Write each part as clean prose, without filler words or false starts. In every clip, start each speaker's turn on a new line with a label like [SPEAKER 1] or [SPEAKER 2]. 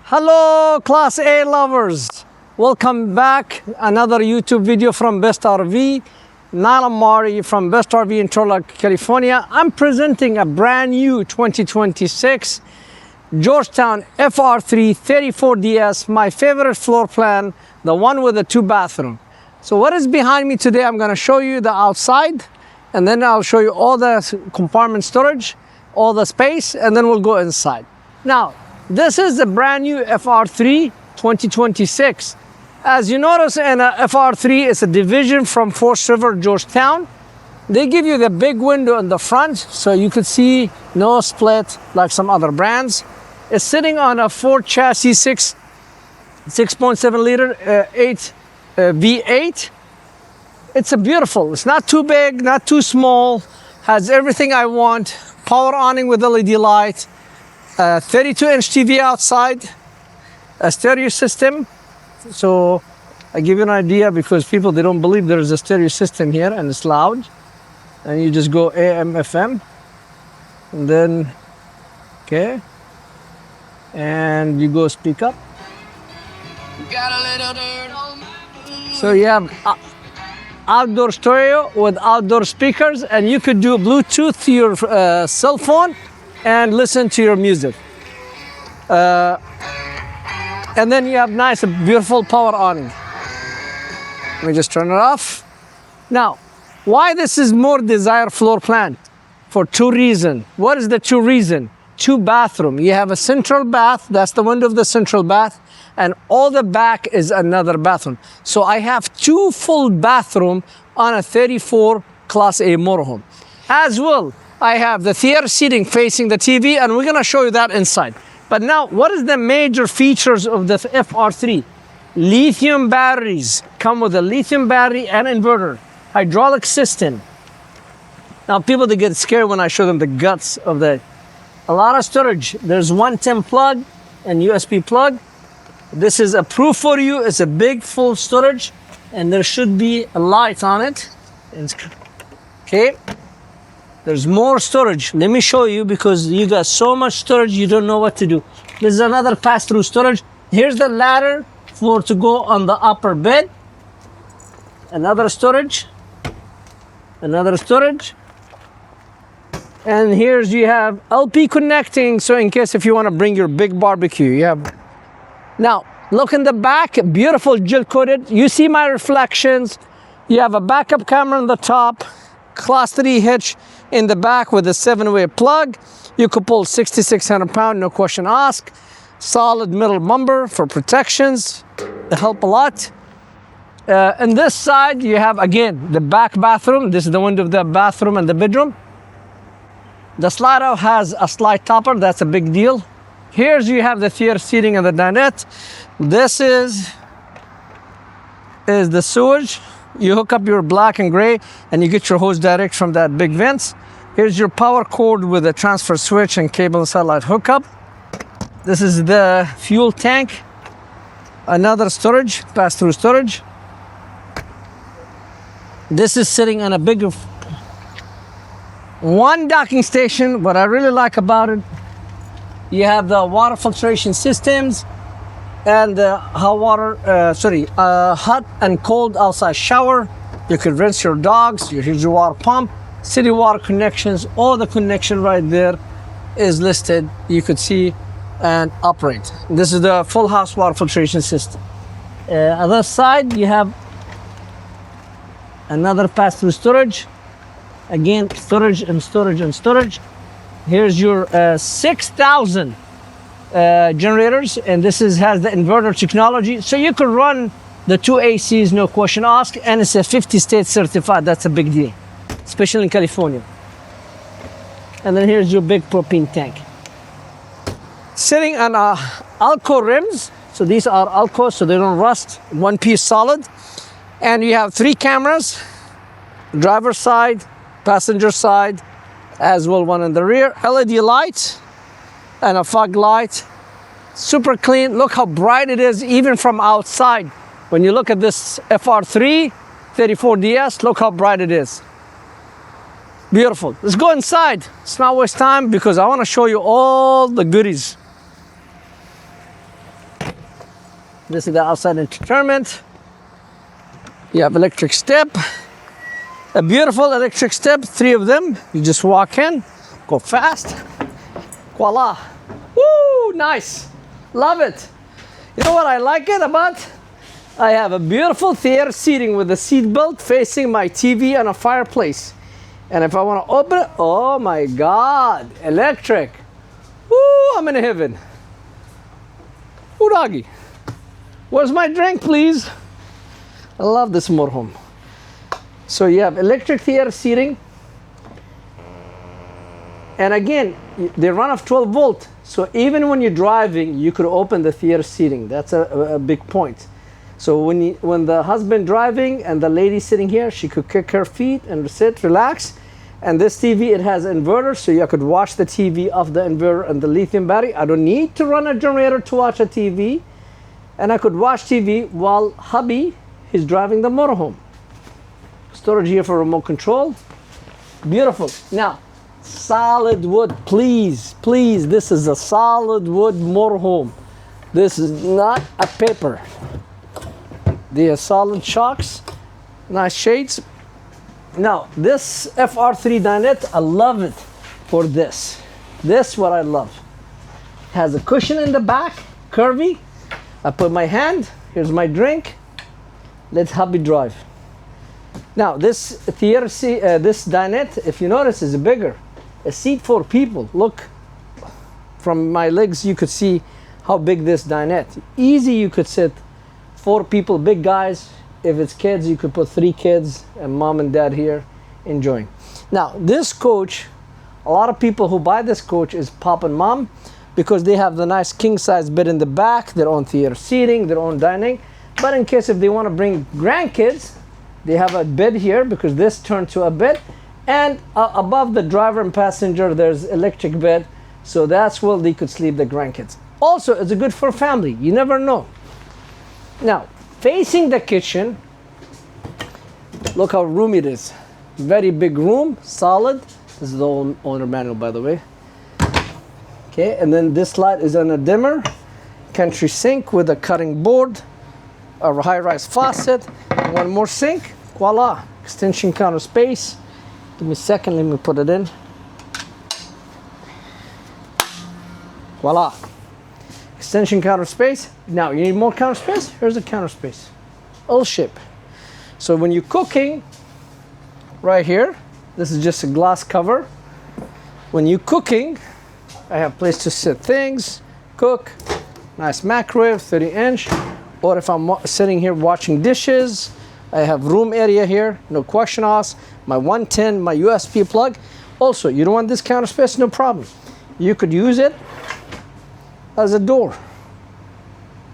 [SPEAKER 1] Hello Class A lovers, welcome back. Another YouTube video from Best RV. Nala Mari from Best RV in Turlock, California. I'm presenting a brand new 2026 Georgetown FR3 34DS, my favorite floor plan, the one with the 2 bathroom. So what is behind me today, I'm going to show you the outside, and then I'll show you all the compartment storage, all the space, and then we'll go inside. Now, this is the brand new FR3 2026. As you notice, in a FR3, it's a division from Forest River, Georgetown. They give you the big window in the front, so you could see no split like some other brands. It's sitting on a Ford chassis 6.7 liter 8 V8. It's a beautiful, it's not too big, not too small, has everything I want. Power awning with LED light, 32-inch TV outside, a stereo system. So I give you an idea because people, they don't believe there's a stereo system here, and it's loud. And you just go AM, FM, and then, okay, and you go speak up. Got a little dirt on my boots. So you have outdoor stereo with outdoor speakers, and you could do Bluetooth to your cell phone and listen to your music. And then you have nice, beautiful power awning. Let me just turn it off. Now, why this is more desired floor plan? For 2 reasons. What is the 2 reasons? 2 bathroom. You have a central bath, that's the window of the central bath, and all the back is another bathroom. So I have 2 full bathroom on a 34 Class A motorhome. As well, I have the theater seating facing the TV, and we're gonna show you that inside. But now, what is the major features of the FR3? Lithium batteries. Come with a lithium battery and inverter. Hydraulic system. Now, people, they get scared when I show them the guts of a lot of storage. There's 110 plug and USB plug. This is approved for you. It's a big full storage, and there should be a light on it. Okay. There's more storage. Let me show you, because you got so much storage you don't know what to do. This is another pass-through storage. Here's the ladder for to go on the upper bed. Another storage. Another storage. And here's you have LP connecting, so in case if you want to bring your big barbecue, you have. Now, look in the back, beautiful gel coated. You see my reflections. You have a backup camera on the top. Class 3 hitch in the back with a 7-way plug. You could pull 6,600 pounds, no question asked. Solid metal bumper for protections. They help a lot. On this side, you have, again, the back bathroom. This is the window of the bathroom and the bedroom. The slide out has a slide topper. That's a big deal. Here's you have the theater seating and the dinette. This is the sewage. You hook up your black and gray, and you get your hose direct from that big vents. Here's your power cord with a transfer switch and cable and satellite hookup. This is the fuel tank. Another storage, pass-through storage. This is sitting on a big 1 docking station. What I really like about it, you have the water filtration systems and the hot and cold outside shower. You could rinse your dogs. Here's your water pump, city water connections. All the connection right there is listed. You could see and operate. This is the full house water filtration system. Other side, you have another pass-through storage. Again, storage and storage and storage. Here's your 6,000 generators, and this has the inverter technology, so you can run the 2 ACs, no question asked, and it's a 50-state certified. That's a big deal, especially in California. And then here's your big propane tank. Sitting on Alco rims, so these are Alco, so they don't rust. 1-piece solid, and you have 3 cameras, driver's side, passenger side, as well 1 in the rear. LED light and a fog light. Super clean. Look how bright it is even from outside. When you look at this FR3 34DS, look how bright it is. Beautiful. Let's go inside. Let's not waste time because I want to show you all the goodies. This is the outside entertainment. You have electric step. A beautiful electric step, 3 of them. You just walk in, go fast. Voila. Woo, nice. Love it. You know what I like it about? I have a beautiful theater seating with a seat belt facing my TV and a fireplace. And if I want to open it, oh my God, electric. Woo, I'm in heaven. Ooh, doggy. Where's my drink, please? I love this motorhome. So you have electric theater seating. And again, they run off 12 volt. So even when you're driving, you could open the theater seating. That's a big point. So when the husband driving and the lady sitting here, she could kick her feet and sit, relax. And this TV, it has inverter, so you could watch the TV off the inverter and the lithium battery. I don't need to run a generator to watch a TV. And I could watch TV while hubby is driving the motorhome. Storage here for remote control. Beautiful. Now, solid wood, please, please. This is a solid wood motorhome. This is not a paper. They are solid shocks, nice shades. Now, this FR3 dinette, I love it for this. This what I love. Has a cushion in the back, curvy. I put my hand, here's my drink. Let hubby drive. Now, this theater this dinette, if you notice, is bigger. A seat for people. Look, from my legs, you could see how big this dinette. Easy, you could sit 4 people, big guys. If it's kids, you could put 3 kids and mom and dad here enjoying. Now, this coach, a lot of people who buy this coach is pop and mom because they have the nice king size bed in the back, their own theater seating, their own dining. But in case if they want to bring grandkids, they have a bed here because this turned to a bed. And above the driver and passenger, there's electric bed. So that's where they could sleep the grandkids. Also, it's a good for family. You never know. Now, facing the kitchen, look how roomy it is. Very big room, solid. This is the owner manual, by the way. Okay, and then this light is on a dimmer. Country sink with a cutting board, a high-rise faucet, one more sink. Voila, extension counter space. Give me a second, let me put it in. Voila. Extension counter space. Now, you need more counter space? Here's a counter space. L-shape. So when you're cooking, right here, this is just a glass cover. When you're cooking, I have place to sit things, cook, nice microwave, 30-inch. Or if I'm sitting here watching dishes, I have room area here, no question asked. My 110, my USB plug. Also, you don't want this counter space, no problem. You could use it as a door.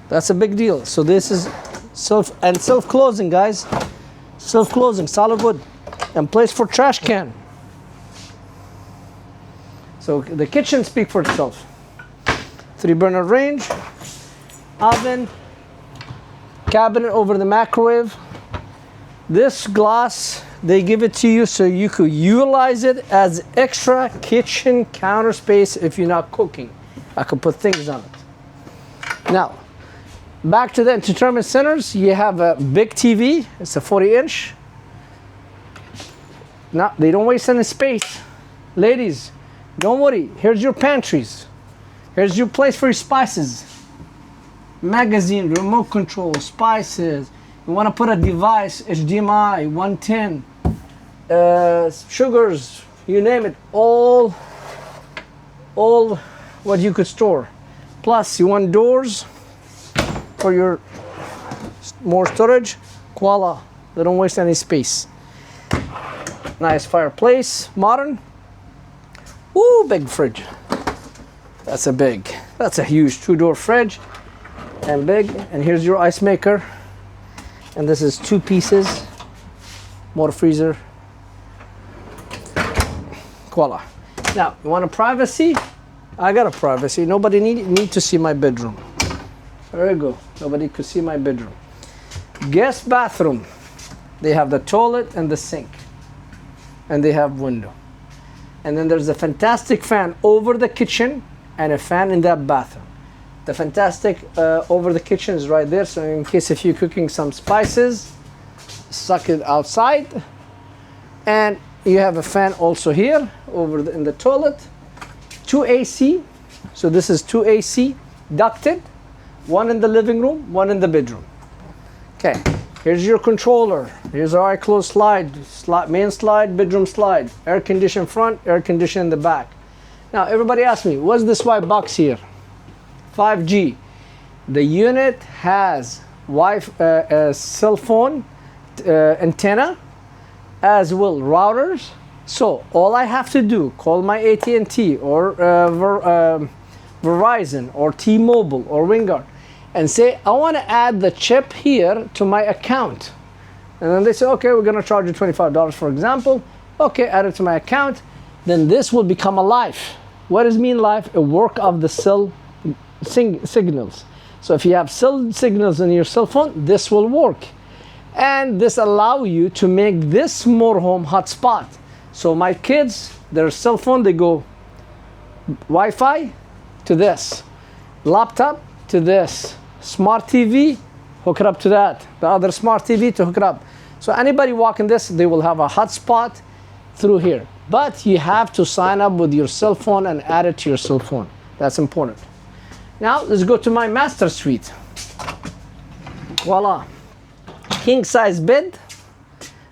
[SPEAKER 1] That's a big deal. So this is self-closing, guys. Self-closing, solid wood. And place for trash can. So the kitchen speaks for itself. 3-burner range, oven, cabinet over the microwave. This glass, they give it to you so you could utilize it as extra kitchen counter space if you're not cooking. I could put things on it. Now, back to the entertainment centers. You have a big TV. It's a 40-inch. Now, they don't waste any space. Ladies, don't worry. Here's your pantries. Here's your place for your spices. Magazine, remote control, spices. You want to put a device, HDMI, 110, sugars, you name it, all what you could store. Plus, you want doors for your more storage. Voila, they don't waste any space. Nice fireplace, modern. Ooh, big fridge. That's a huge 2-door fridge and big. And here's your ice maker. And this is 2 pieces, more freezer. Voila. Now, you want a privacy? I got a privacy. Nobody need to see my bedroom. There you go. Nobody could see my bedroom. Guest bathroom. They have the toilet and the sink. And they have window. And then there's a fantastic fan over the kitchen and a fan in that bathroom. The fantastic over the kitchen is right there, so in case if you're cooking some spices, suck it outside. And you have a fan also here in the toilet. 2 AC, so this is 2 AC ducted, one in the living room, one in the bedroom. Okay, here's your controller. Here's our close slide, main slide, bedroom slide, air condition front, air condition in the back. Now everybody asks me, what's this white box here? 5G. The unit has a cell phone antenna, as well routers. So all I have to do, call my AT&T or Verizon or T-Mobile or Wingard and say, I want to add the chip here to my account. And then they say, okay, we're going to charge you $25, for example. Okay, add it to my account. Then this will become alive. What does mean live? A work of the cell signals. So if you have cell signals in your cell phone, this will work. And this allow you to make this motorhome hotspot. So my kids, their cell phone, they go Wi-Fi to this, laptop to this, smart TV, hook it up to that, the other smart TV to hook it up. So anybody walking this, they will have a hotspot through here. But you have to sign up with your cell phone and add it to your cell phone. That's important. Now let's go to my master suite. Voila. King size bed,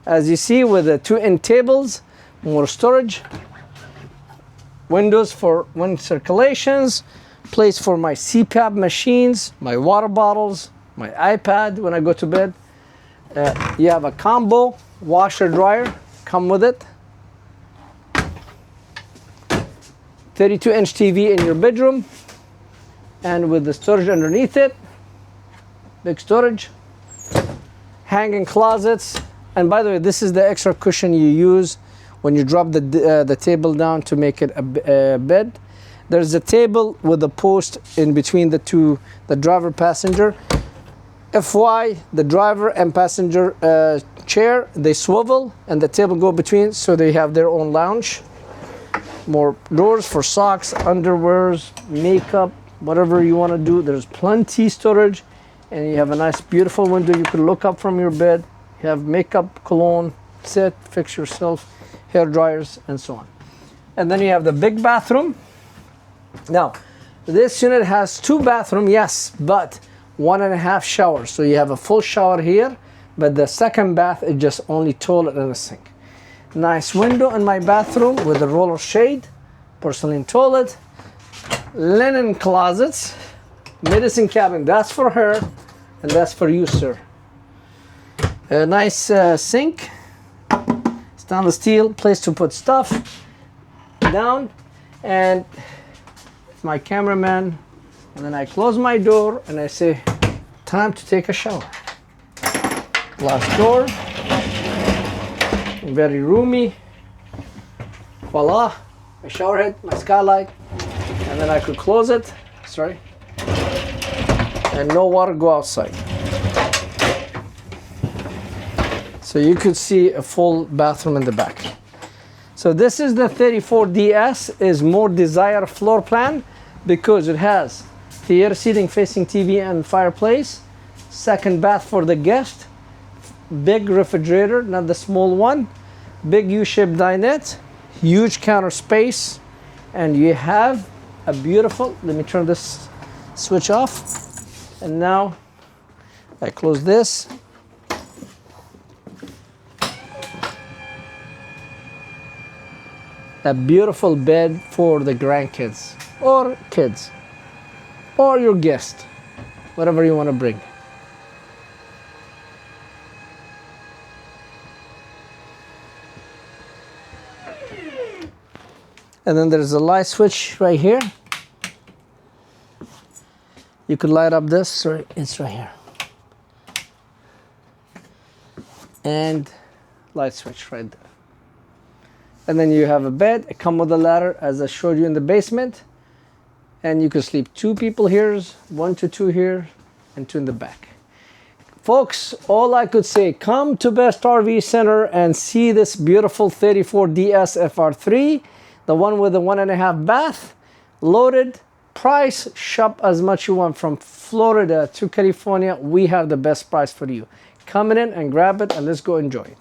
[SPEAKER 1] as you see, with the 2 end tables, more storage, windows for wind circulations, place for my CPAP machines, my water bottles, my iPad when I go to bed. You have a combo washer dryer, come with it. 32-inch TV in your bedroom, and with the storage underneath it, big storage. Hanging closets, and by the way, this is the extra cushion you use when you drop the table down to make it a bed. There's a table with a post in between the two, the driver passenger. FY, the driver and passenger chair, they swivel and the table go between, so they have their own lounge. More doors for socks, underwears, makeup, whatever you want to do. There's plenty storage. And you have a nice beautiful window you can look up from your bed. You have makeup, cologne, sit, fix yourself, hair dryers, and so on. And then you have the big bathroom. Now, this unit has 2 bathrooms, yes, but 1.5 showers. So you have a full shower here, but the second bath is just only toilet and a sink. Nice window in my bathroom with a roller shade, porcelain toilet, linen closets, medicine cabinet, that's for her, and that's for you, sir. A nice sink, stainless steel, place to put stuff down, and my cameraman, and then I close my door and I say, time to take a shower. Glass door, very roomy. Voila, my shower head, my skylight, and then I could close it, sorry, and no water go outside. So you could see a full bathroom in the back. So this is the 34DS, is more desired floor plan because it has theater seating facing TV and fireplace, second bath for the guest, big refrigerator, not the small one, big U-shaped dinette, huge counter space, and you have a beautiful, let me turn this switch off. And now I close this. A beautiful bed for the grandkids or kids or your guest, whatever you want to bring. And then there's a light switch right here. You could light up this, it's right here. And light switch right there. And then you have a bed, it comes with a ladder as I showed you in the basement. And you can sleep 2 people here, 1 to 2 here, and 2 in the back. Folks, all I could say, come to Best RV Center and see this beautiful 34DS FR3, the one with the 1.5 bath, loaded, price, shop as much you want. From Florida to California, we have the best price for you. Come in and grab it, and let's go enjoy it.